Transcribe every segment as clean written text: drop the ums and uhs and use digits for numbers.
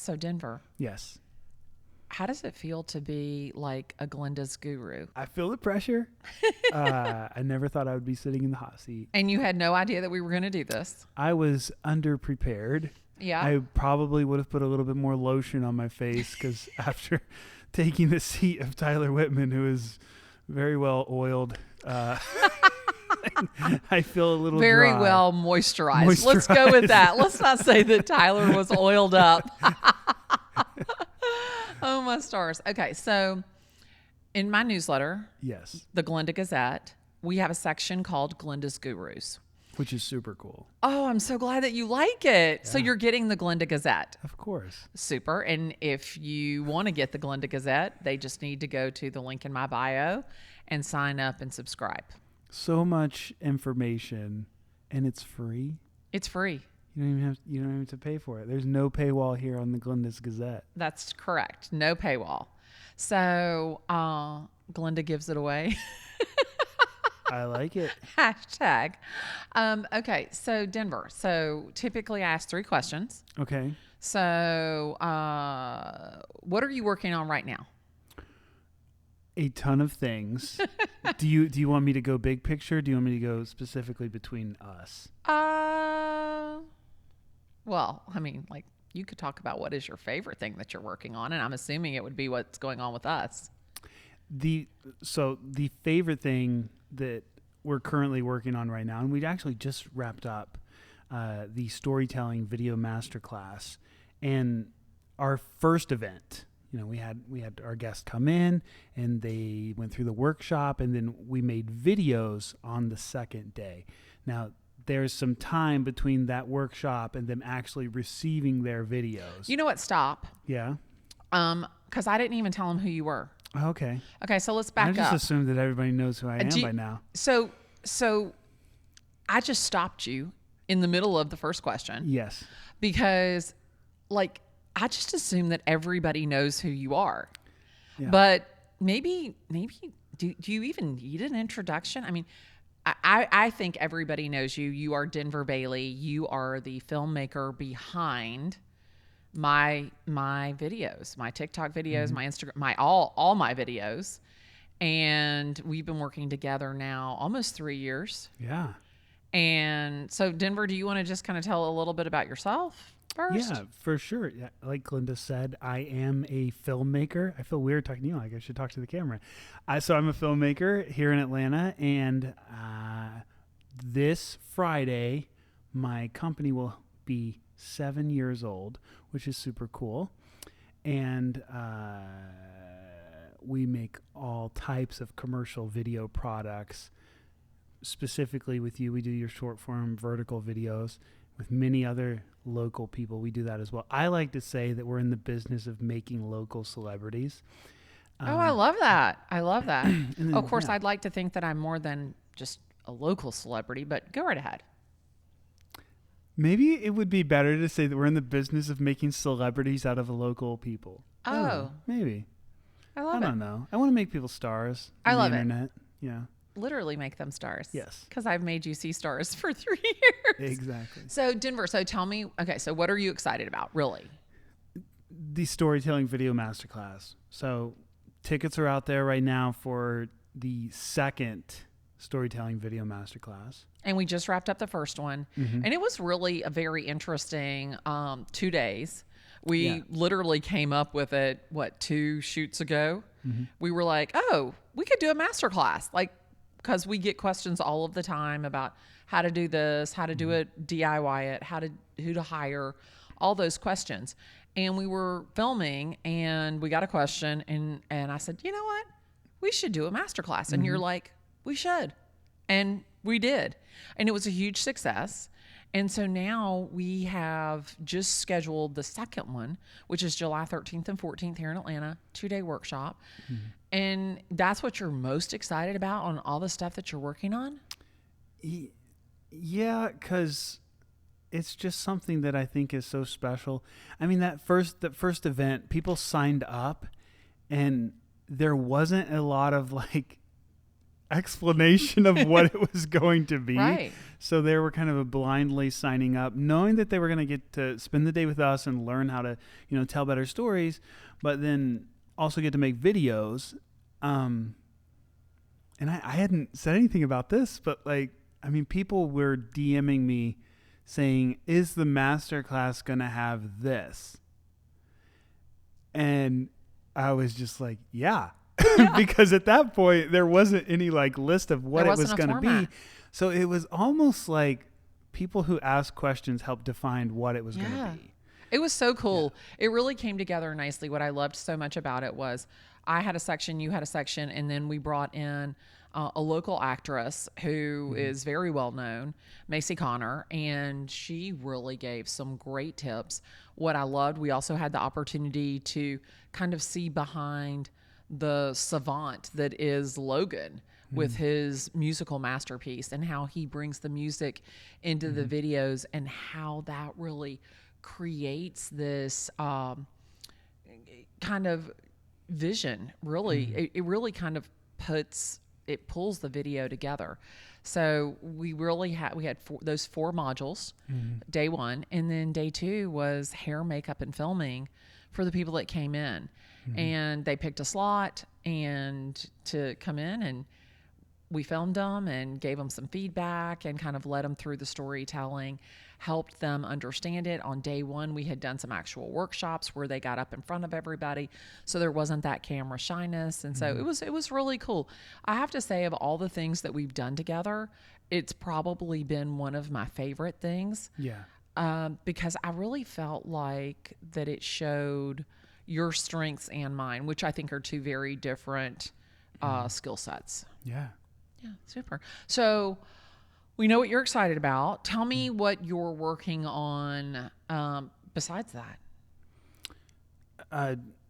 So Denver, Yes. how does it feel to be like a Glenda's guru? I feel the pressure. I never thought I would be sitting in the hot seat. And you had no idea that we were going to do this. I was underprepared. Yeah. I probably would have put a little bit more lotion on my face because after taking the seat of Tyler Whitman, who is very well oiled, I feel a little Very dry. well moisturized. Let's go with that. Let's not say that Tyler was oiled up. Oh, my stars. Okay, so in my newsletter, Yes, the Glennda Gazette, we have a section called Glenda's Gurus. which is super cool. Oh, I'm so glad that you like it. So Yeah. you're getting the Glennda Gazette. Of course. Super. And if you want to get the Glennda Gazette, they just need to go to the link in my bio and sign up and subscribe. So much information, and it's free. It's free. You don't even have to pay for it. There's no paywall here on the Glenda's Gazette. That's correct. No paywall. So Glennda gives it away. I like it. Hashtag. Okay, so Denver. So typically I ask 3 questions. Okay. So what are you working on right now? A ton of things. Do you want me to go big picture? Do you want me to go specifically between us? Well, I mean, like you could talk about what is your favorite thing that you're working on, and I'm assuming it would be what's going on with us. So the favorite thing that we're currently working on right now, and we actually just wrapped up the storytelling video masterclass, and our first event. You know, we had our guests come in and they went through the workshop, and then we made videos on the second day. Now, there's some time between that workshop and them actually receiving their videos. You know what? Stop. Yeah. Because I didn't even tell them who you were. Okay. Okay, so let's I back just up. assumed that everybody knows who I am by now. So I just stopped you in the middle of the first question Yes. because, like, I just assume that everybody knows who you are. Yeah. But maybe do you even need an introduction? I mean, I think everybody knows you. You are Denver Bailey. You are the filmmaker behind my videos, my TikTok videos, my Instagram, my all my videos. And we've been working together now almost 3 years. Yeah. And so, Denver, do you want to just kind of tell a little bit about yourself first? Yeah, for sure. Yeah, like Glennda said, I am a filmmaker. I feel weird talking to you. Like I should talk to the camera. So I'm a filmmaker here in Atlanta, and this Friday, my company will be 7 years old, which is super cool. And we make all types of commercial video products. Specifically with you, we do your short form vertical videos. With many other local people, we do that as well. I like to say that we're in the business of making local celebrities. Oh, I love that. I love that. then, Of course, yeah. I'd like to think that I'm more than just a local celebrity, but go right ahead. Maybe it would be better to say that we're in the business of making celebrities out of local people. I don't know. Oh. Maybe. I I love it. don't know. I want to make people stars. I on love the it. internet. Yeah, Literally make them stars. Yes. Because I've made you see stars for 3 years. exactly. So, Denver, so tell me, okay, so what are you excited about, really? The storytelling video masterclass. So tickets are out there right now for the second storytelling video masterclass. And we just wrapped up the first one. And it was really a very interesting 2 days. We Yeah. literally came up with it, 2 shoots ago? We were like, oh, we could do a masterclass. Like, because we get questions all of the time about how to do this, how to do it, DIY it, who to hire, all those questions. And we were filming and we got a question and I said, you know what? We should do a masterclass. And you're like, we should. And we did. And it was a huge success. And so now we have just scheduled the second one, which is July 13th and 14th here in Atlanta, 2-day workshop. And that's what you're most excited about on all the stuff that you're working on? Yeah, because it's just something that I think is so special. I mean, that first event, people signed up, and there wasn't a lot of explanation of what it was going to be. Right. So they were kind of blindly signing up, knowing that they were going to get to spend the day with us and learn how to, tell better stories, but then also get to make videos. And I hadn't said anything about this, but people were DMing me saying, is the masterclass going to have this? And I was just like, yeah. Because at that point there wasn't any list of what it was going to be. So it was almost like people who asked questions helped define what it was going to be. It was so cool. Yeah. It really came together nicely. What I loved so much about it was I had a section, you had a section, and then we brought in a local actress who is very well known, Macy Connor, and she really gave some great tips. What I loved, we also had the opportunity to kind of see behind the savant that is Logan with his musical masterpiece and how he brings the music into the videos and how that really creates this kind of vision. Really, it really kind of pulls the video together. So we had those 4 modules, day 1, and then day 2 was hair, makeup, and filming for the people that came in. And they picked a slot and to come in, and we filmed them and gave them some feedback and kind of led them through the storytelling, helped them understand it. On day 1, we had done some actual workshops where they got up in front of everybody, so there wasn't that camera shyness. And so it was really cool. I have to say, of all the things that we've done together, it's probably been one of my favorite things. Yeah. Because I really felt like that it showed your strengths and mine, which I think are 2 very different skill sets. Yeah. Yeah, super. So we know what you're excited about. Tell me what you're working on besides that.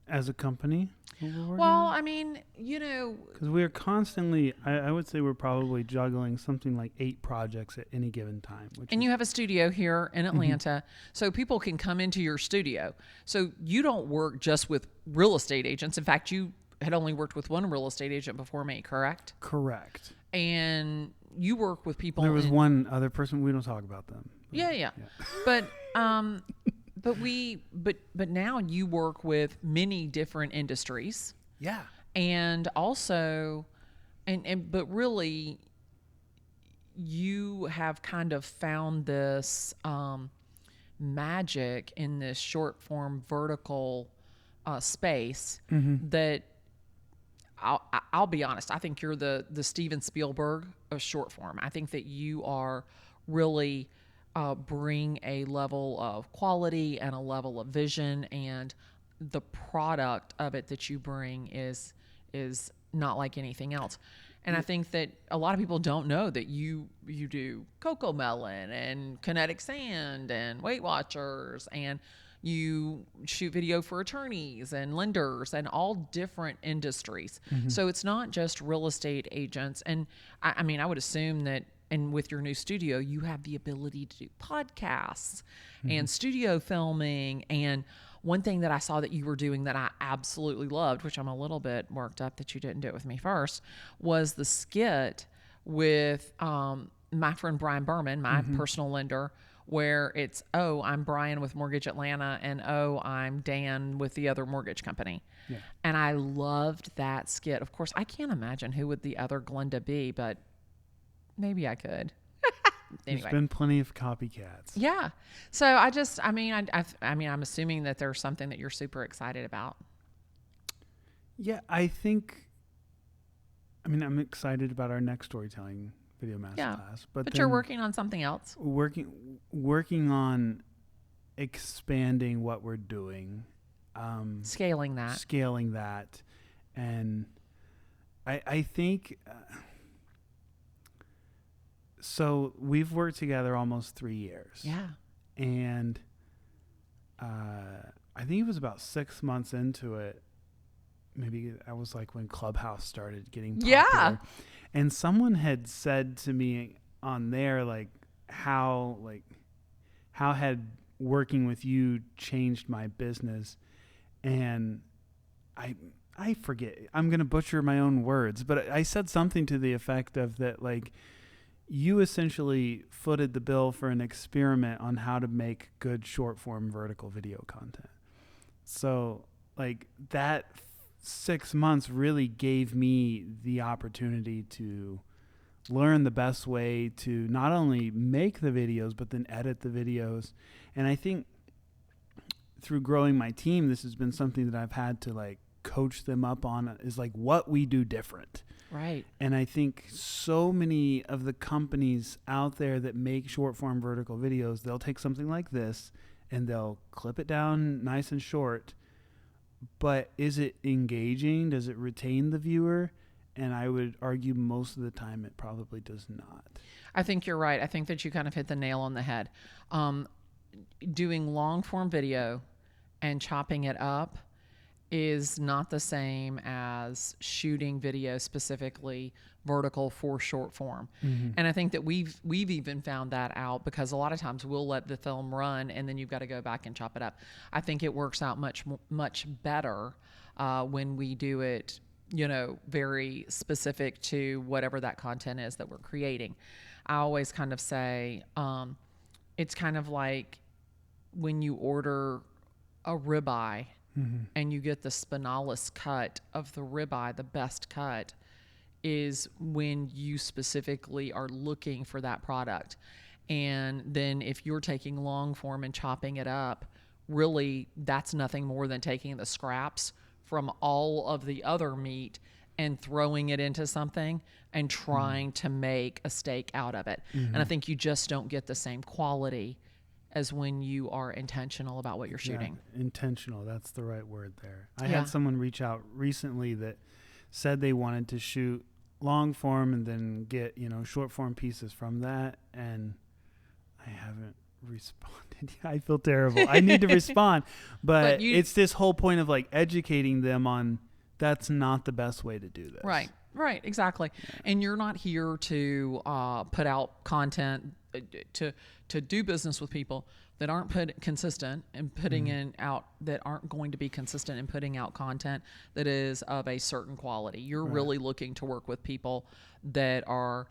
As a company? Well, I mean, because we are constantly, I would say we're probably juggling something like 8 projects at any given time. And you have a studio here in Atlanta, so people can come into your studio. So you don't work just with real estate agents. In fact, you had only worked with one real estate agent before me, correct? Correct. And you work with people. There was one other person. We don't talk about them. Yeah. But but now you work with many different industries. Yeah. And also, but really, you have kind of found this magic in this short form vertical space that I'll be honest. I think you're the Steven Spielberg of short form. I think that you are really bring a level of quality and a level of vision, and the product of it that you bring is not like anything else. And I think that a lot of people don't know that you do Coco Melon and Kinetic Sand and Weight Watchers, and you shoot video for attorneys and lenders and all different industries. So it's not just real estate agents. And I mean, I would assume that, and with your new studio, you have the ability to do podcasts and studio filming. And one thing that I saw that you were doing that I absolutely loved, which I'm a little bit worked up that you didn't do it with me first, was the skit with my friend Brian Berman, my personal lender, where it's, oh, I'm Brian with Mortgage Atlanta, and oh, I'm Dan with the other mortgage company. Yeah. And I loved that skit. Of course, I can't imagine who would the other Glennda be, but maybe I could. Anyway. There's been plenty of copycats. Yeah. So I'm assuming that there's something that you're super excited about. Yeah, I'm excited about our next storytelling video masterclass. But you're working on something else. Working on expanding what we're doing. Scaling that. And I think... So we've worked together almost 3 years. Yeah. And I think it was about 6 months into it. Maybe I was like when Clubhouse started getting popular. Yeah. And someone had said to me on there, how had working with you changed my business. And I forget. I'm going to butcher my own words, but I said something to the effect of that, like, you essentially footed the bill for an experiment on how to make good short form vertical video content. So, like, that 6 months really gave me the opportunity to learn the best way to not only make the videos, but then edit the videos. And I think through growing my team, this has been something that I've had to, like, coach them up on, is like what we do different. Right. And I think so many of the companies out there that make short form vertical videos, they'll take something like this and they'll clip it down nice and short. But is it engaging? Does it retain the viewer? And I would argue most of the time it probably does not. I think you're right. I think that you kind of hit the nail on the head. Doing long form video and chopping it up is not the same as shooting video specifically vertical for short form. Mm-hmm. And I think that we've even found that out, because a lot of times we'll let the film run and then you've got to go back and chop it up. I think it works out much better when we do it, very specific to whatever that content is that we're creating. I always kind of say it's kind of like when you order a ribeye, mm-hmm. and you get the spinalis cut of the ribeye, the best cut is when you specifically are looking for that product. And then if you're taking long form and chopping it up, really that's nothing more than taking the scraps from all of the other meat and throwing it into something and trying to make a steak out of it. Mm-hmm. And I think you just don't get the same quality as when you are intentional about what you're shooting. Yeah, intentional, that's the right word there. I had someone reach out recently that said they wanted to shoot long form and then get, short form pieces from that, and I haven't responded. I feel terrible. I need to respond, but it's this whole point of like educating them on that's not the best way to do this. Right, exactly. Yeah. And you're not here to put out content to do business with people that aren't consistent and putting that aren't going to be consistent in putting out content that is of a certain quality. You're really looking to work with people that are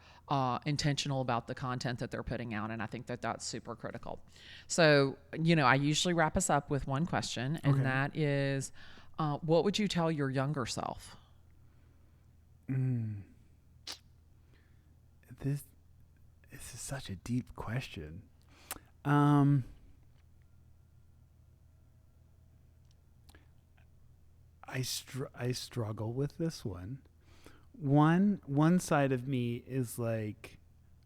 intentional about the content that they're putting out, and I think that that's super critical. So, I usually wrap us up with one question, and that is, what would you tell your younger self? This is such a deep question. I struggle with this one. One side of me is like,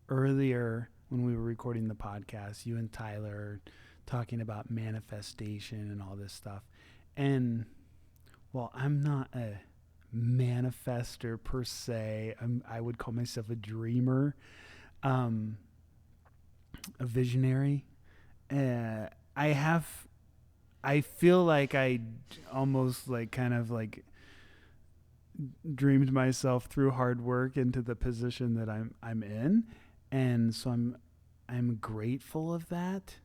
earlier when we were recording the podcast, you and Tyler talking about manifestation and all this stuff. And while I'm not a manifester per se, I would call myself a dreamer, a visionary. I feel like I almost like kind of like dreamed myself through hard work into the position that I'm in, and so I'm grateful of that.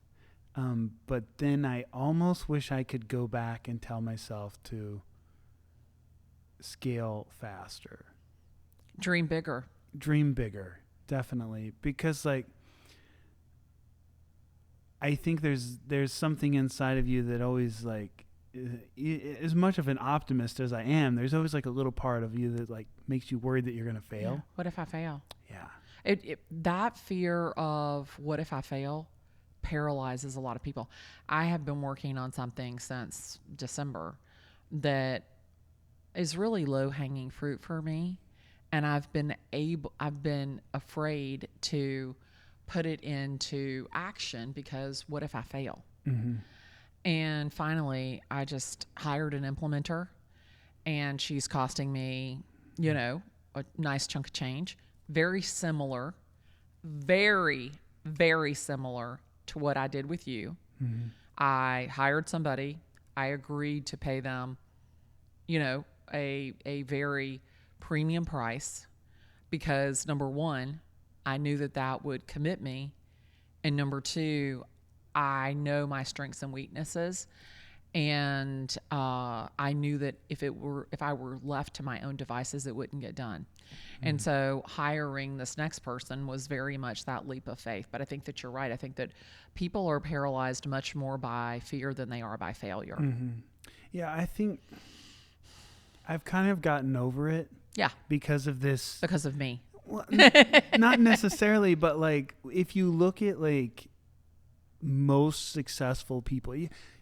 But then I almost wish I could go back and tell myself to scale faster. Dream bigger, definitely. Because like, I think there's something inside of you that always like, as much of an optimist as I am, there's always like a little part of you that like makes you worried that you're going to fail. Yeah. What if I fail? Yeah. That fear of what if I fail paralyzes a lot of people. I have been working on something since December that is really low-hanging fruit for me, and I've been afraid to put it into action because what if I fail? Mm-hmm. And finally, I just hired an implementer, and she's costing me, a nice chunk of change. Very similar, very, very similar to what I did with you. Mm-hmm. I hired somebody. I agreed to pay them, a very premium price because, number one, I knew that would commit me. And number two, I know my strengths and weaknesses. And I knew that if I were left to my own devices, it wouldn't get done. And so hiring this next person was very much that leap of faith. But I think that you're right. I think that people are paralyzed much more by fear than they are by failure. Yeah, I think I've kind of gotten over it. Yeah. Because of this. Because of me. Well, not necessarily, but like if you look at like most successful people,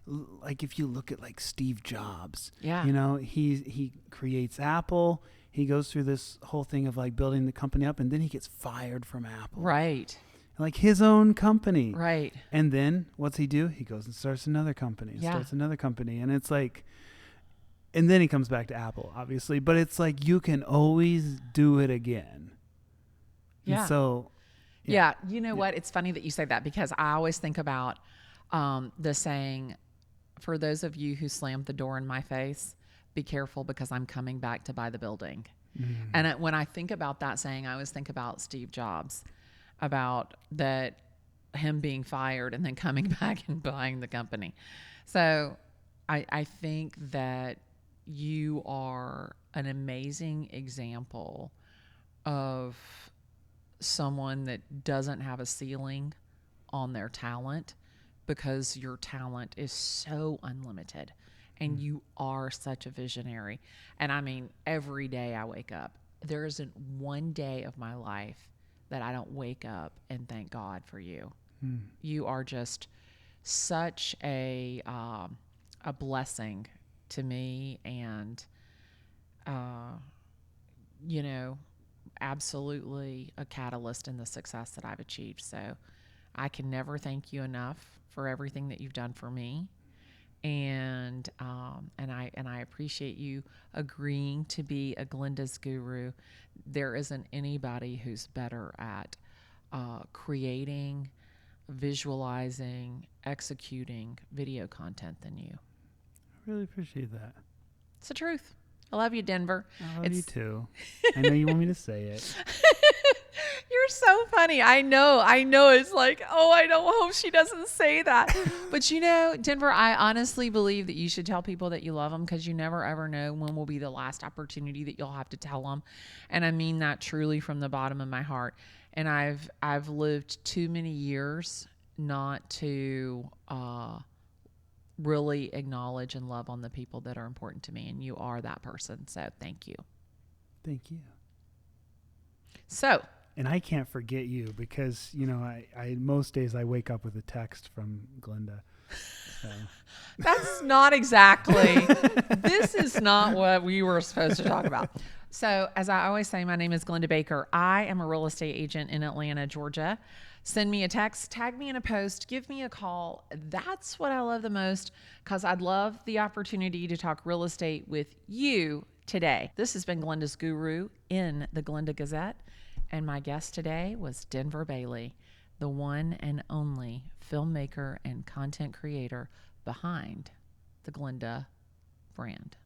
like if you look at like Steve Jobs, yeah, you know, he creates Apple. He goes through this whole thing of like building the company up, and then he gets fired from Apple. Right. Like his own company. Right. And then what's he do? He goes and starts another company. Starts another company. And it's like, and then he comes back to Apple, obviously. But it's like you can always do it again. Yeah. And so. Yeah. You know what? It's funny that you say that, because I always think about the saying, for those of you who slammed the door in my face, be careful because I'm coming back to buy the building. And when I think about that saying, I always think about Steve Jobs, about that, him being fired and then coming back and buying the company. So I think that you are an amazing example of someone that doesn't have a ceiling on their talent, because your talent is so unlimited and you are such a visionary. And I mean, every day I wake up, there isn't one day of my life that I don't wake up and thank God for you. You are just such a blessing to me, and you know, absolutely a catalyst in the success that I've achieved. So I can never thank you enough for everything that you've done for me. And I appreciate you agreeing to be a Glenda's guru. There isn't anybody who's better at creating, visualizing, executing video content than you. I really appreciate that. It's the truth. I love you, Denver. I love you too. I know you want me to say it. You're so funny. I know. It's like, oh, I don't hope she doesn't say that. But you know, Denver, I honestly believe that you should tell people that you love them, because you never ever know when will be the last opportunity that you'll have to tell them. And I mean that truly from the bottom of my heart. And I've lived too many years not to really acknowledge and love on the people that are important to me. And you are that person. So thank you. Thank you. So. And I can't forget you, because, you know, I most days I wake up with a text from Glennda. So. That's not exactly, this is not what we were supposed to talk about. So as I always say, my name is Glennda Baker. I am a real estate agent in Atlanta, Georgia. Send me a text, tag me in a post, give me a call. That's what I love the most, because I'd love the opportunity to talk real estate with you today. This has been Glenda's Guru in the Glennda Gazette. And my guest today was Denver Bailey, the one and only filmmaker and content creator behind the Glennda brand.